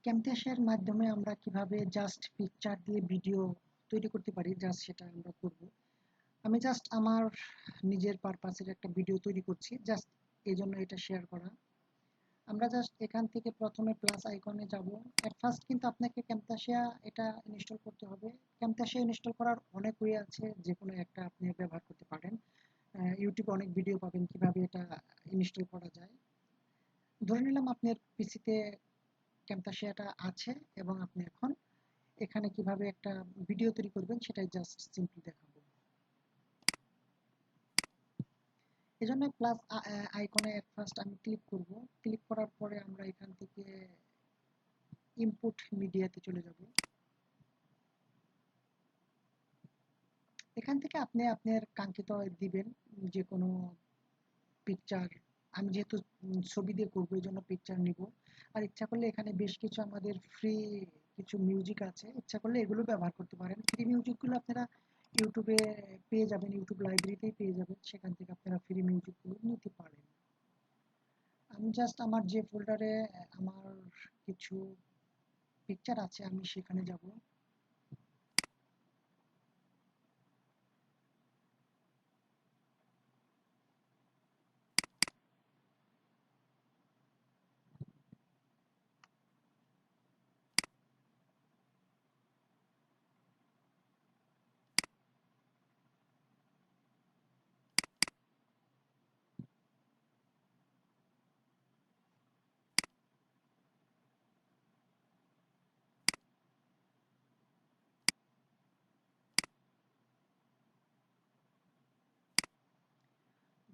ক্যামটাসিয়ার মাধ্যমে আমরা কিভাবে জাস্ট পিকচার দিয়ে ভিডিও তৈরি করতে পারি, জাস্ট সেটা আমরা করব। আমি জাস্ট আমার নিজের পারপাসের একটা ভিডিও তৈরি করছি, জাস্ট এই জন্য এটা শেয়ার করা। আমরা জাস্ট এখান থেকে প্রথমে প্লাস আইকনে যাব। এট ফার্স্ট কিন্তু আপনাকে ক্যামটাসিয়া এটা ইনস্টল করতে হবে। ক্যামটাসিয়া ইনস্টল করার অনেক ওয়ে আছে, যে কোনো একটা আপনি ব্যবহার করতে পারেন। ইউটিউবে অনেক ভিডিও পাবেন কিভাবে এটা ইনস্টল করা যায়। ধরে নিলাম আপনার পিসিতে ক্যামটাসিয়াটা আছে এবং আপনি এখন এখানে কিভাবে একটা ভিডিও তৈরি করবেন সেটাই জাস্ট সিম্পলি দেখাবো। এজন্য প্লাস আইকনে ফার্স্ট আমি ক্লিক করব। ক্লিক করার পরে আমরা এখান থেকে ইনপুট মিডিয়াতে চলে যাব। এখান থেকে আপনি আপনার কাঙ্ক্ষিত দিবেন যে কোনো পিকচার। আমি যেহেতু ছবি দিয়ে করবো এই জন্য পিকচার নিব। আর ইচ্ছা করলে এখানে বেশ কিছু আমাদের ফ্রি কিছু মিউজিক আছে, ইচ্ছা করলে এগুলো ব্যবহার করতে পারেন। ফ্রি মিউজিকগুলো আপনারা ইউটিউবে পেয়ে যাবেন, ইউটিউব লাইব্রেরিতেই পেয়ে যাবেন, সেখান থেকে আপনারা ফ্রি মিউজিকগুলো নিতে পারেন। আমি জাস্ট আমার যে ফোল্ডারে আমার কিছু পিকচার আছে আমি সেখানে যাব।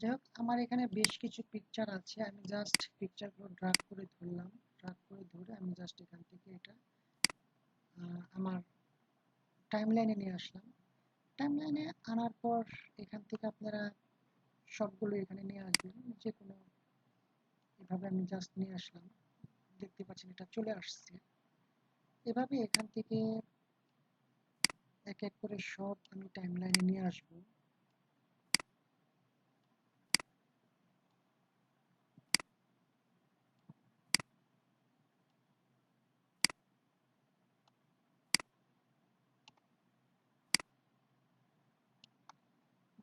যাই হোক, আমার এখানে বেশ কিছু পিকচার আছে, আমি জাস্ট পিকচারগুলো ড্র্যাগ করে ধরলাম। ড্র্যাগ করে ধরে আমি জাস্ট এখান থেকে এটা আমার টাইমলাইনে নিয়ে আসলাম। টাইমলাইনে আনার পর এখান থেকে আপনারা সবগুলো এখানে নিয়ে আসবেন, যে কোনো এভাবে আমি জাস্ট নিয়ে আসলাম। দেখতে পাচ্ছেন এটা চলে আসছে। এভাবে এখান থেকে এক এক করে সব আমি টাইমলাইনে নিয়ে আসবো।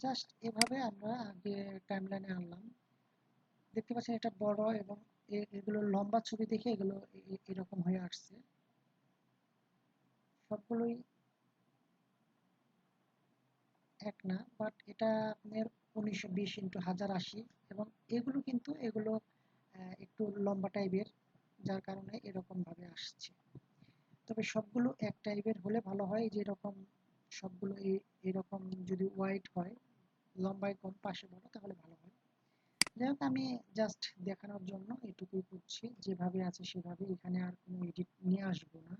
জাস্ট এভাবে আমরা আগে টাইমলাইনে আনলাম। দেখতে পাচ্ছেন এটা বড় এবং এগুলো লম্বা ছবি দেখে এগুলো এরকম হয়ে আসছে। সবগুলোই এক না, বাট এটা আপনার 1920x1080 এবং এগুলো কিন্তু এগুলো একটু লম্বা টাইপের, যার কারণে এরকম ভাবে আসছে। তবে সবগুলো এক টাইপের হলে ভালো হয়, যে এরকম সবগুলো এরকম যদি হোয়াইট হয়, লম্বায় কম পাশে বড়, তাহলে ভালো হয়। যাই হোক, আমি জাস্ট দেখানোর জন্য এটুকুই করছি, যেভাবে আছে সেভাবে, এখানে আর কোনো এডিট নিয়ে আসবো না।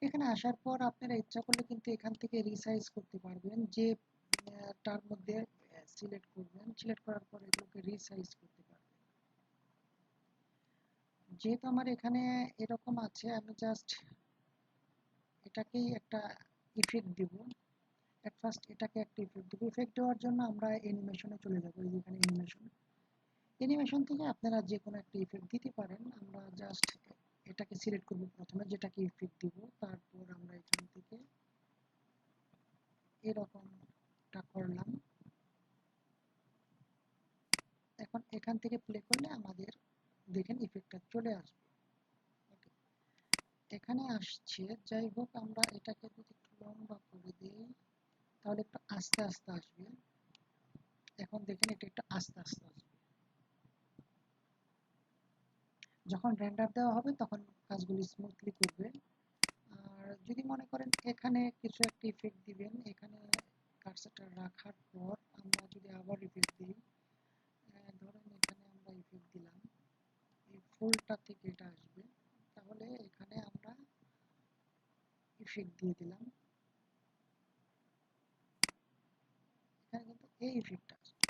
এখানে আসার পর আপনারা ইচ্ছা করলে কিন্তু এখান থেকে রিসাইজ করতে পারবেন, যে তার মধ্যে সিলেক্ট করবেন, সিলেক্ট করার পর এগুলোকে রিসাইজ করতে পারবেন। যেহেতু আমার এখানে এরকম আছে, আমি জাস্ট এটাকেই একটা ইফেক্ট দিব। এট ফার্স্ট এটাকে একটা ইফেক্ট দেবো। ইফেক্ট দেওয়ার জন্য আমরা অ্যানিমেশনে চলে যাবো। এখানে অ্যানিমেশন, অ্যানিমেশন থেকে আপনারা যে কোনো একটা ইফেক্ট দিতে পারেন। আমরা জাস্ট এটাকে সিলেক্ট করব প্রথমে, যেটাকে ইফেক্ট দিব। তারপর আমরা এখান থেকে এরকমটা করলাম। এখন এখান থেকে প্লে করলে আমাদের দেখেন ইফেক্টটা চলে আসবে। ওকে, এখানে আসছে। যাই হোক, আমরা এটাকে যদি একটু লম্বা করে দিই তাহলে একটু আস্তে আস্তে আসবে। এখন দেখেন এটা একটু আস্তে আস্তে আসবে। যখন রেন্ডার দেওয়া হবে তখন কাজগুলি স্মুথলি করবে। আর যদি মনে করেন এখানে কিছু একটা ইফেক্ট দিবেন, এখানে কার্সারটা রাখার পর আমরা যদি আবার ইফেক্ট দিই, ধরেন এখানে আমরা ইফেক্ট দিলাম, এই ফুলটা থেকে এটা আসবে, তাহলে এখানে আমরা ইফেক্ট দিয়ে দিলাম। এখানে কিন্তু এই ইফেক্টটা আসবে।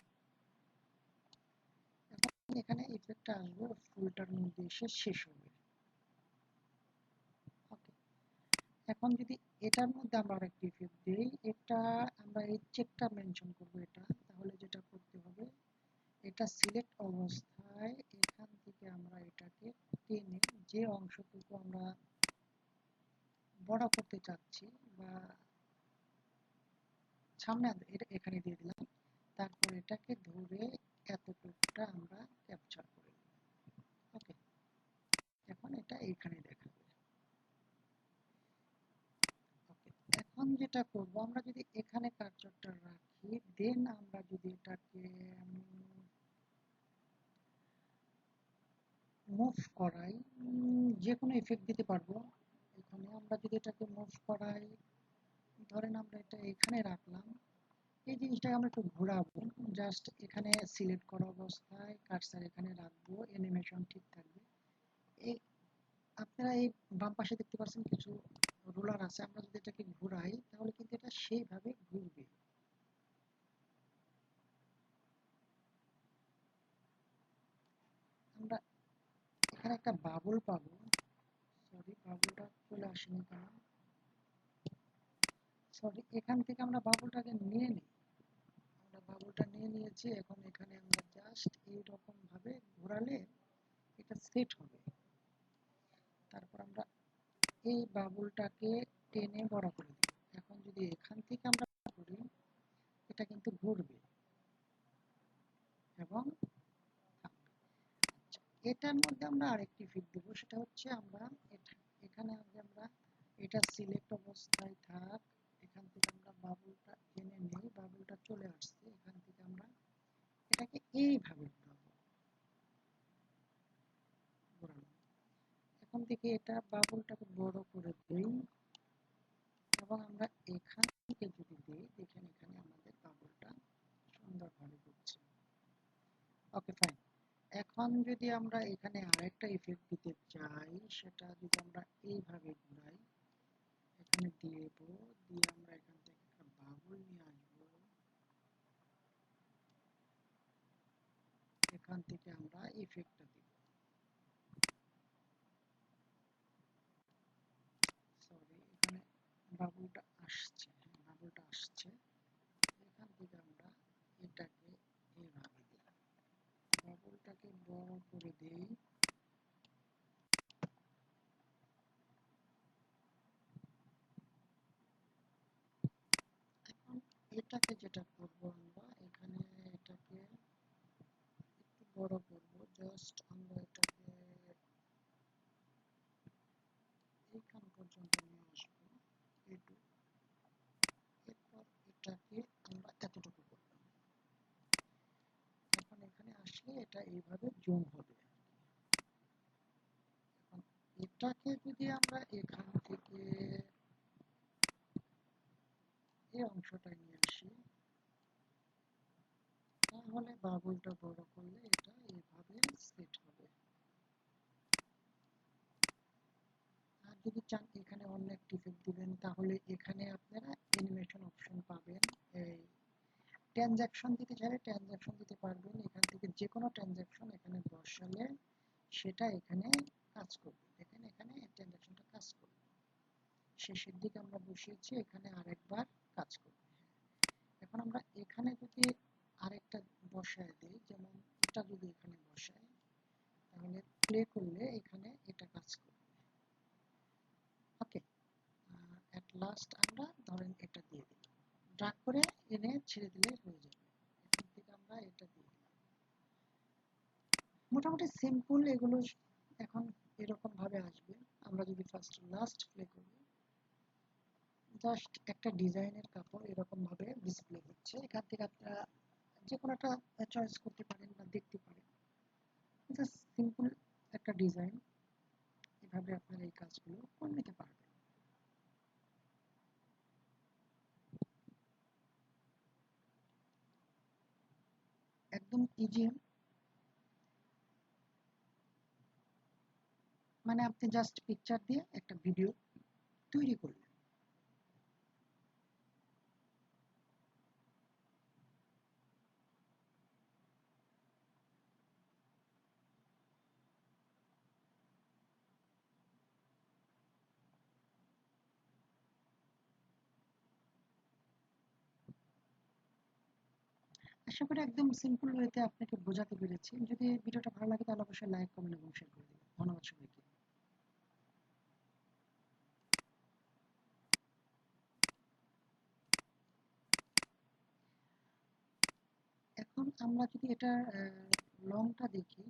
এখন এখানে ইফেক্টটা আসবে, ফুলটার মধ্যে এসে শেষ হবে। ওকে, এখন যদি এটার মধ্যে আমরা আরেকটা ইফেক্ট দিই, এটা আমরা এই চেকটা মেনশন করব এটা, তাহলে যেটা করতে হবে, এটা সিলেক্ট অবস্থায় এখান থেকে আমরা এটাকে টেনে যে অংশটুকু আমরা বড় করতে চাচ্ছি বা সামনে এটা এখানে দিয়ে দিলাম, তারপর এটাকে ধরে এতটুকুটা আমরা ক্যাপচার করে দিলাম। ওকে, এখন এটা এইখানে দেখাবে। ওকে, এখন যেটা করব, আমরা যদি এখানে কার্সরটা রাখি, দেন আমরা যদি এটাকে মুভ করাই, যে কোনো ইফেক্ট দিতে পারবো। এখানে আমরা যদি এটাকে মুভ করাই, ধরেন আমরা এটা এখানে রাখলাম, এই জিনিসটাকে আমরা একটু ঘোরাবো, জাস্ট এখানে সিলেক্ট করা অবস্থায় কার্সার এখানে রাখবো, অ্যানিমেশন ঠিক থাকবে। এই আপনারা এই বাম পাশে দেখতে পাচ্ছেন কিছু রোলার আছে, আমরা যদি এটাকে ঘোরাই তাহলে কিন্তু এটা সেইভাবে ঘুরবে। আমরা এখানে একটা বাবল পাবো, সরি বাবলটা চলে আসেনি কেন, সরি এখান থেকে আমরা বাবলটাকে নিয়ে নিই, আমরা বাবলটা নিয়ে নিয়েছি। এখন এখানে আমরা জাস্ট এইরকম ভাবে ঘোরালে এটা সেট হবে। তারপর আমরা এই বাবলটাকে টেনে বড় করে দিই। এখন যদি এখান থেকে আমরা করি, এটা কিন্তু ঘুরবে এবং থামবে। আচ্ছা, এটার মধ্যে আমরা আরেকটি ফিট দেবো, সেটা হচ্ছে আমরা এখানে আগে আমরা এটা সিলেক্ট অবস্থায় থাক, এখান থেকে আমরা বাবলটা এনে নেই, বাবলটা চলে আসছে, এখান থেকে আমরা এটাকে এইভাবে ঘোরাবো, ঘোরালাম। এখন থেকে এটা বাবলটাকে বড় করে দেই এবং আমরা এখান থেকে যদি দিই, দেখেন এখানে আমাদের বাবলটা সুন্দরভাবে ঘুরছে। Okay fine. এখন যদি আমরা এখানে আরেকটা ইফেক্ট দিতে চাই, সেটা যদি আমরা এইভাবে ঘুরাই, এখানে দিয়ে দেবো, দিয়ে আমরা এখান থেকে একটা বাবল নিয়ে আসবো, এখান থেকে আমরা ইফেক্টটা দিব। সরি এখানে বাবলটা আসছে, বাবলটা আসছে, এখান থেকে আমরা এটাকে এইভাবে দিই, বাবলটাকে বড় করে দেই। এখন এটাকে যেটা করবো, আমরা এখানে এটাকে একটু বড় করবো, জাস্ট আমরা এটাকে এইখান পর্যন্ত নিয়ে আসবো, এইটুকু। এরপর এটাকে আমরা এতটুকু করলাম। এখন এখানে আসলে এটা এইভাবে জুম হবে। এখন এটাকে যদি আমরা এখান থেকে এই অংশটা নিয়ে আসি, তাহলে বাবলটা বড় করলে এটা এইভাবে সেট হবে। আর যদি চান এখানে অন্য একটি ইফেক্ট দিবেন, তাহলে এখানে আপনারা অ্যানিমেশন অপশন পাবেন। এই ট্রানজ্যাকশন দিতে চাইলে ট্রানজ্যাকশন দিতে পারবেন, এখান থেকে যে কোনো ট্রানজ্যাকশন এখানে বসালে সেটা এখানে কাজ করবে। দেখেন এখানে ট্রানজ্যাকশনটা কাজ করবে, শেষের দিকে আমরা বসিয়েছি, এখানে আরেকবার কাজ করবে। এখন আমরা এখানে যদি আরেকটা বসায় দিই, যেমন এটা যদি এখানে বসাই, তাহলে প্লে করলে এখানে এটা কাজ করবে। ওকে, এট লাস্ট আমরা ধরেন এটা দিয়ে দিই, ড্রাগ করে এনে ছেড়ে দিলে হয়ে যাবে। এখান থেকে আমরা এটা দিয়ে দিলাম। মোটামুটি সিম্পল এগুলো। এখন এরকম ভাবে আসবে। আমরা যদি ফার্স্ট লাস্ট প্লে করি, জাস্ট একটা ডিজাইনের কাপড় এরকম ভাবে ডিসপ্লে হচ্ছে। এখান থেকে আপনারা যে কোনো একটা চয়েস করতে পারেন বা দেখতে পারেন। জাস্ট সিম্পল একটা ডিজাইন, এভাবে আপনারা এই কাজগুলো করে নিতে পারবেন। একদম ইজি, মানে আপনি জাস্ট পিকচার দিয়ে একটা ভিডিও তৈরি করলেন। আশা করি একদম সিম্পল ওয়েতে আপনাকে বোঝাতে পেরেছি। যদি ভিডিওটা ভালো লাগে তাহলে অবশ্যই লাইক, কমেন্ট এবং শেয়ার করে দেবেন। ধন্যবাদ সবাইকে। আমরা যদি এটা লংটা দেখি,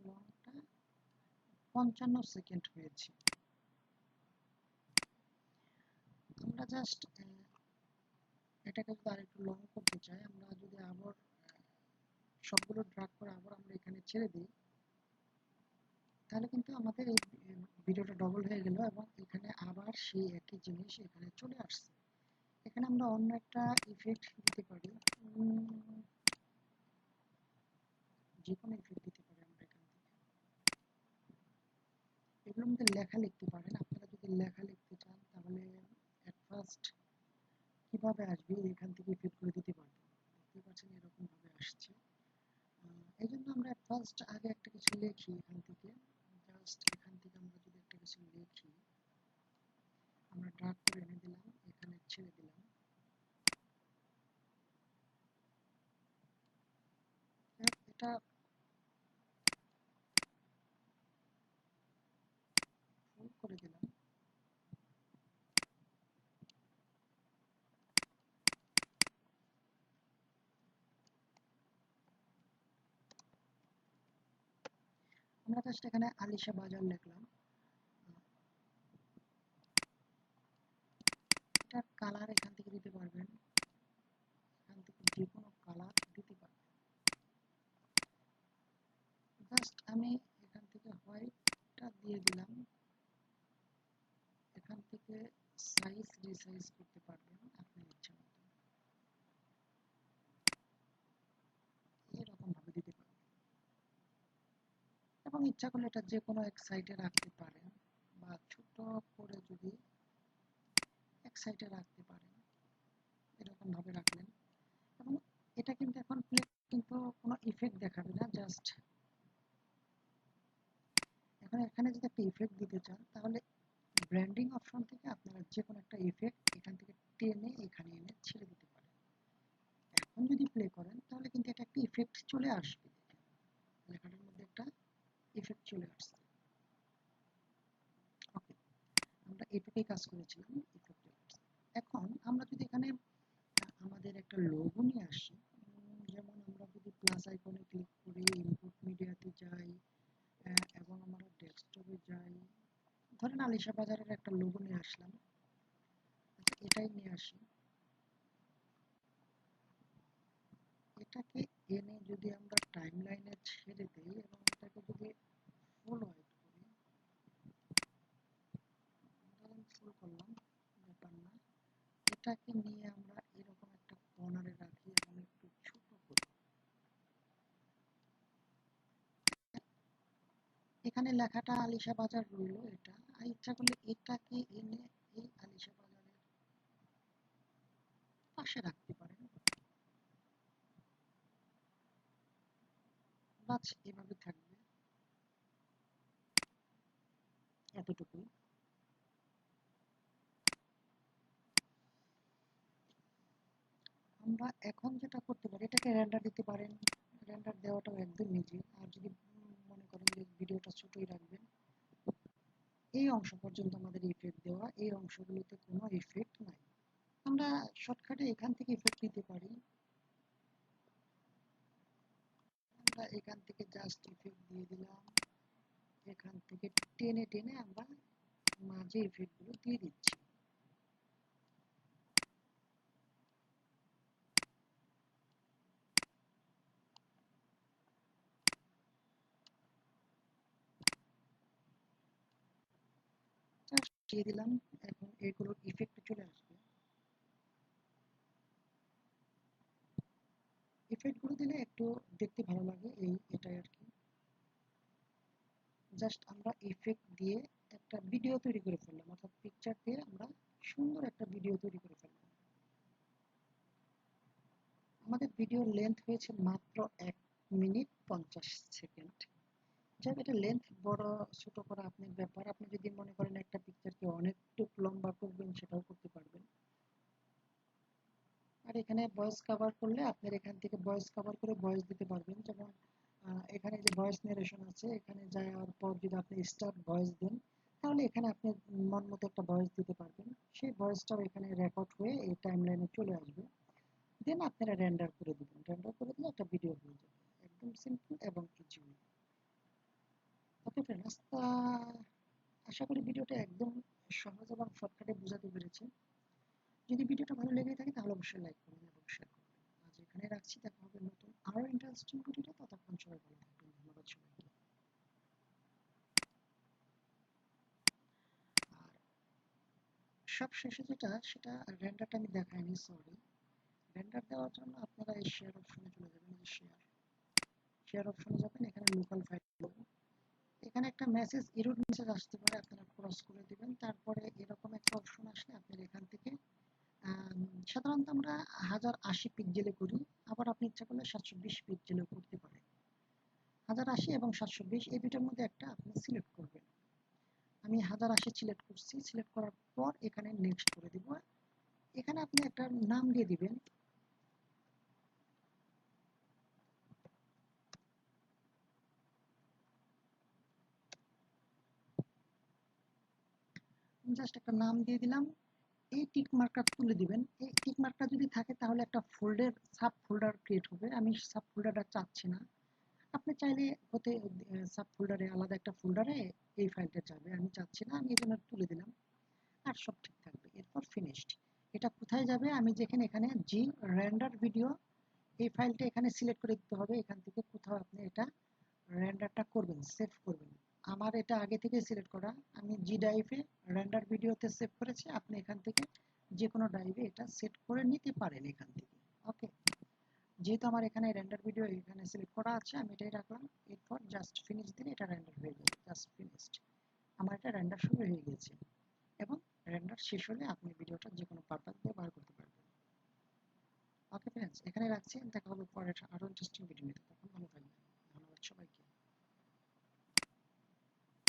লংটা 55 সেকেন্ড হয়েছে। আমরা জাস্ট এটাকে যদি আরেকটু লং করতে চাই, আমরা যদি আবার সবগুলো ড্রাগ করে আবার আমরা এখানে ছেড়ে দিই, তাহলে কিন্তু আমাদের এই ভিডিওটা ডবল হয়ে গেল এবং এখানে আবার সেই একই জিনিস এখানে চলে আসছে। এখানে আমরা অন্য একটা ইফেক্ট দিতে পারি, যে কোনো ইফেক্ট দিতে পারি আমরা এখান থেকে। এগুলোর মধ্যে লেখা লিখতে পারেন। আপনারা যদি লেখা লিখতে চান তাহলে এট ফার্স্ট কিভাবে আসবে এখান থেকে ইফেক্ট করে দিতে পারবেন। দেখতে পাচ্ছেন এরকম ভাবে আসছে। এই জন্য আমরা ফার্স্ট আগে একটা কিছু লিখি এখান থেকে। জাস্ট এখান থেকে আমরা যদি একটা কিছু লিখি, আমরা ড্রাগ করে এনে দিলাম, এখানে ছেড়ে দিলাম। এটা ফুল করে দিলাম। আমরা জাস্ট এখানে আলিশা বাজার লিখলাম। এটার কালার এখান থেকে দিতে পারবেন, এখান থেকে যে কোনো কালার দিতে পারবেন। জাস্ট আমি এখান থেকে হোয়াইটটা দিয়ে দিলাম। এখান থেকে সাইজ রিসাইজ করতে পারবেন আপনার ইচ্ছা মতো, এরকম ভাবে দিতে পারবেন। এবং ইচ্ছা করলে এটা যে কোনো এক সাইডে রাখতে পারেন, বা ছোট করে যদি এক সাইডে রাখতে পারেন, এরকম ভাবে রাখলেন। এবং এটা কিন্তু এখন প্লে কিন্তু কোনো ইফেক্ট দেখাবে না, জাস্ট এখন এখানে যদি একটা ইফেক্ট দিতে চান তাহলে ব্র্যান্ডিং অপশন থেকে আপনারা যে কোনো একটা ইফেক্ট এখান থেকে টেনে এখানে এনে ছেড়ে দিতে পারেন। এখন যদি প্লে করেন তাহলে কিন্তু এটা একটা ইফেক্ট চলে আসবে, লেখাটার মধ্যে একটা ইফেক্ট চলে আসছে। ওকে, আমরা এটুকুই কাজ করেছিলাম, ইফেক্ট চলে আসছে। এখন আমরা যদি এখানে আমাদের একটা লোগো নিয়ে আসি, যেমন আমরা যদি প্লাস আইকনে ক্লিক করে ইনপুট মিডিয়াতে যাই এবং আমরা ডেস্কটপে যাই, ধরেন আলিশা বাজারের একটা লোগো নিয়ে আসলাম। আচ্ছা, এটাই নিয়ে আসি। এটাকে এনে যদি আমরা টাইম লাইনে ছেড়ে দিই এবং এটাকে যদি ফুল হোয়াইট করি, ধরেন ফুল করলাম, ব্যাপার না, এটাকে নিয়ে আমরা এরকম একটা কর্নারে রাখি এবং একটু ছোট করি। এখানে লেখাটা আলিশা বাজার রইল, এটা আর ইচ্ছা করলে এটাকে এনে এই আলিশা বাজারের পাশে রাখতে পারেন। বাস এভাবে থাকবে, এতটুকুই। আমরা এখন যেটা করতে পারি, এটাকে রেন্ডার দিতে পারেন। রেন্ডার দেওয়াটাও একদম ইজি। আর যদি মনে করেন যে ভিডিওটা ছোটই রাখবেন, এই অংশ পর্যন্ত আমাদের ইফেক্ট দেওয়া, এই অংশগুলোতে কোনো ইফেক্ট নাই। আমরা শর্টকাটে এখান থেকে ইফেক্ট দিতে পারি। আমরা এখান থেকে জাস্ট ইফেক্ট দিয়ে দিলাম, এখান থেকে টেনে টেনে আমরা মাঝে ইফেক্ট গুলো দিয়ে দিচ্ছি। জাস্ট দিয়ে দিলাম, এখন এগুলোর ইফেক্ট চলে আসবে। ইফেক্ট গুলো দিলে একটু দেখতে ভালো লাগে, এটাই আর কি। জাস্ট আমরা ইফেক্ট দিয়ে একটা ভিডিও তৈরি করে ফেললাম, অর্থাৎ পিকচার দিয়ে আমরা সুন্দর একটা ভিডিও তৈরি করে ফেললাম। আমাদের ভিডিওর লেন্থ হয়েছে মাত্র 1 মিনিট 50 সেকেন্ড। যাক, এটা লেন্থ বড় ছোট করা আপনার ব্যাপার। আপনি যদি মনে করেন একটা পিকচারকে অনেকটুকু লম্বা করবেন, সেটাও করতে পারবেন। আর এখানে ভয়েস কভার করলে আপনার এখান থেকে ভয়েস কভার করে ভয়েস দিতে পারবেন। যেমন এখানে যে ভয়েস নারেশন আছে, এখানে যাওয়ার পর যদি আপনি স্টার্ট ভয়েস দেন, তাহলে এখানে আপনি মন মতো একটা ভয়েস দিতে পারবেন, সেই ভয়েসটাও এখানে রেকর্ড হয়ে এই টাইমলাইনে চলে আসবে। দেন আপনারা রেন্ডার করে দিবেন, রেন্ডার করে দিলে একটা ভিডিও হয়ে যাবে, একদম সিম্পল এবং ইজি। ওকে ফ্রেন্ডস, আশা করি ভিডিওটা একদম সহজ এবং শর্টকাটে বোঝাতে পেরেছি। যদি ভিডিওটা ভালো লেগে থাকে তাহলে অবশ্যই লাইক করবেন এবং শেয়ার করবেন। আজ এখানে রাখছি, দেখা হবে নতুন আরো ইন্টারেস্টিং ভিডিওতে। ততক্ষণ সবাই ভালো থাকবেন, ধন্যবাদ সবাইকে। আর সব শেষে যেটা, সেটা রেন্ডারটা আমি দেখাইনি, সরি। রেন্ডার দেওয়ার জন্য আপনারা এই শেয়ার অপশনে চলে যাবেন, এই শেয়ার শেয়ার অপশনে যাবেন, এখানে লোকাল ফাইল, এখানে একটা মেসেজ, এরর মেসেজ আসতে পারে, আপনারা ক্রস করে দিবেন। তারপরে এরকম একটা অপশন আসলে আপনারা এখান থেকে সাধারণত আমরা 1080 পিক্সেলে করি, আবার আপনি ইচ্ছা করলে 720 পিক্সেলেও করতে পারেন। 1080 এবং 720 এই দুটোর মধ্যে একটা আপনি সিলেক্ট করবেন। আমি 1080 সিলেক্ট করছি, সিলেক্ট করার পর এখানে নেক্সট করে দিব। এখানে আপনি একটা নাম দিয়ে দিবেন, জাস্ট একটা নাম দিয়ে দিলাম। এই টিক মার্কটা তুলে দিবেন। এই টিক মার্কটা যদি থাকে তাহলে একটা ফোল্ডার, সাব ফোল্ডার ক্রিয়েট হবে। আমি সাব ফোল্ডারটা চাচ্ছি না, আপনি চাইলে হতে সাব ফোল্ডারে, আলাদা একটা ফোল্ডারে এই ফাইলটা যাবে, আমি চাচ্ছি না, আমি এই জন্য তুলে দিলাম। আর সব ঠিক থাকবে। এরপর ফিনিশড। এটা কোথায় যাবে, আমি যেখানে এখানে জি রেন্ডার ভিডিও, এই ফাইলটা এখানে সিলেক্ট করে দিতে হবে। এখান থেকে কোথাও আপনি এটা রেন্ডারটা করবেন, সেভ করবেন। আমার এটা আগে থেকে সিলেক্ট করা, আমি জি ড্রাইভে রেন্ডার ভিডিওতে সেভ করেছি। আপনি এখান থেকে যে কোনো ড্রাইভে এটা সেট করে নিতে পারেন এখান থেকে। ওকে, যেহেতু আমার এখানে রেন্ডার ভিডিও এখানে সিলেক্ট করা আছে, আমি এটাই রাখলাম। এরপর জাস্ট ফিনিশ দিলে এটা রেন্ডার হয়ে যাবে, জাস্ট ফিনিশড। আমার এটা রেন্ডার শুরু হয়ে গেছে, এবং রেন্ডার শেষ হলে আপনি ভিডিওটা যে কোনো পারপাস দিয়ে বার করতে পারবেন। ওকে ফ্রেন্ডস, এখানে রাখছি, দেখা হবে পরে আরো ইন্টারেস্টিং ভিডিও নিতে।